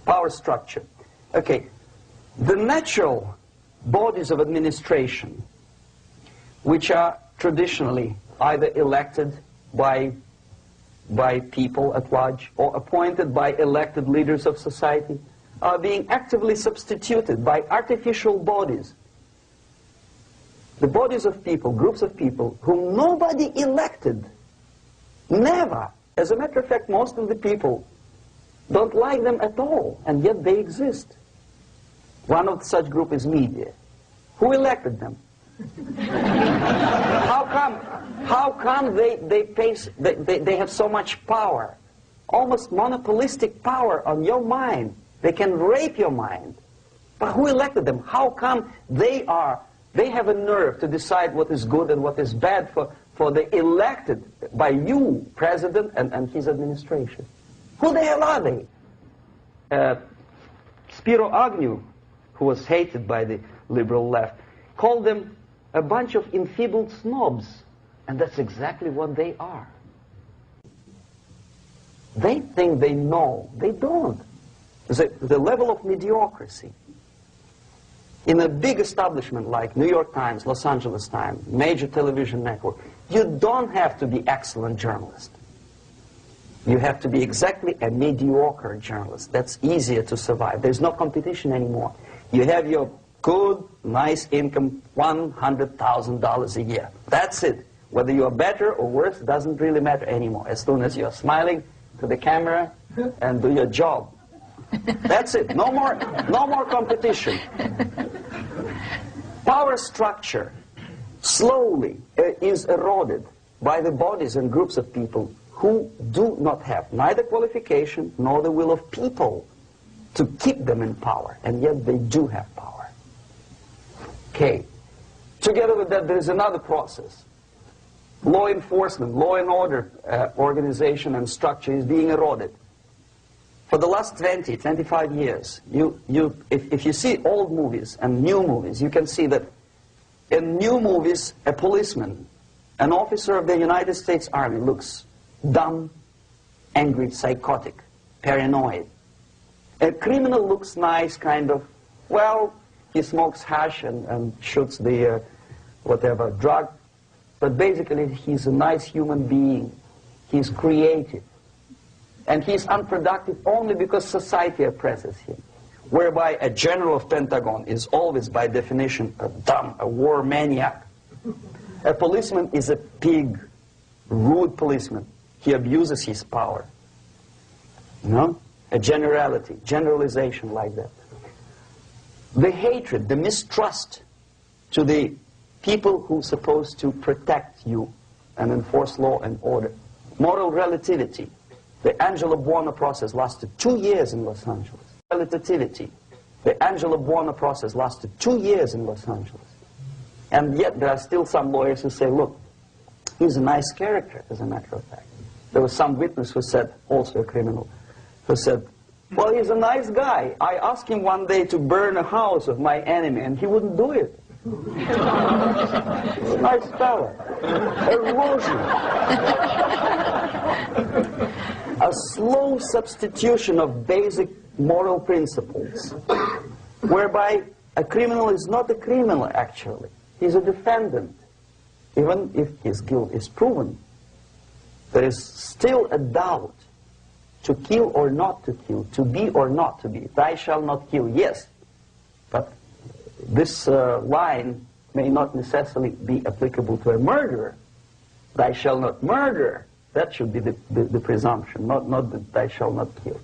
Power structure. Okay, the natural bodies of administration, which are traditionally either elected by people at large or appointed by elected leaders of society, are being actively substituted by artificial bodies. The bodies of people, groups of people, whom nobody elected. Never. As a matter of fact, most of the people don't like them at all, and yet they exist. One of such group is media. Who elected them? How come they have so much power? Almost monopolistic power on your mind. They can rape your mind. But who elected them? How come they have a nerve to decide what is good and what is bad for the elected by you, president, and his administration? Who the hell are they? Spiro Agnew, who was hated by the liberal left, called them a bunch of enfeebled snobs. And that's exactly what they are. They think they know. They don't. The level of mediocrity. In a big establishment like New York Times, Los Angeles Times, major television network, you don't have to be excellent journalist. You have to be exactly a mediocre journalist. That's easier to survive. There's no competition anymore. You have your good, nice income, $100,000 a year. That's it. Whether you are better or worse doesn't really matter anymore. As soon as you're smiling to the camera and do your job. That's it. No more competition. Power structure slowly is eroded by the bodies and groups of people who do not have neither qualification nor the will of people to keep them in power, and yet they do have power. Okay. Together with that, there is another process. Law enforcement, law and order organization and structure is being eroded. For the last 20, 25 years, if you see old movies and new movies, you can see that in new movies, a policeman, an officer of the United States Army looks dumb, angry, psychotic, paranoid. A criminal looks nice, kind of, well, he smokes hash and shoots the whatever drug, but basically he's a nice human being. He's creative. And he's unproductive only because society oppresses him. Whereby a general of Pentagon is always, by definition, a dumb, a war maniac. A policeman is a pig, rude policeman. He abuses his power. You know? A generality, generalization like that. The hatred, the mistrust to the people who are supposed to protect you and enforce law and order. Moral relativity. The Angelo Buono process lasted 2 years in Los Angeles. Relativity. The Angelo Buono process lasted 2 years in Los Angeles. And yet there are still some lawyers who say, look, he's a nice character, as a matter of fact. There was some witness who said, also a criminal, who said, well, he's a nice guy. I asked him one day to burn a house of my enemy, and he wouldn't do it. Nice fella. Erosion. A slow substitution of basic moral principles, whereby a criminal is not a criminal, actually. He's a defendant. Even if his guilt is proven, there is still a doubt. To kill or not to kill, to be or not to be. Thou shalt not kill, yes. But this line may not necessarily be applicable to a murderer. Thou shalt not murder. That should be the presumption, not that thou shalt not kill.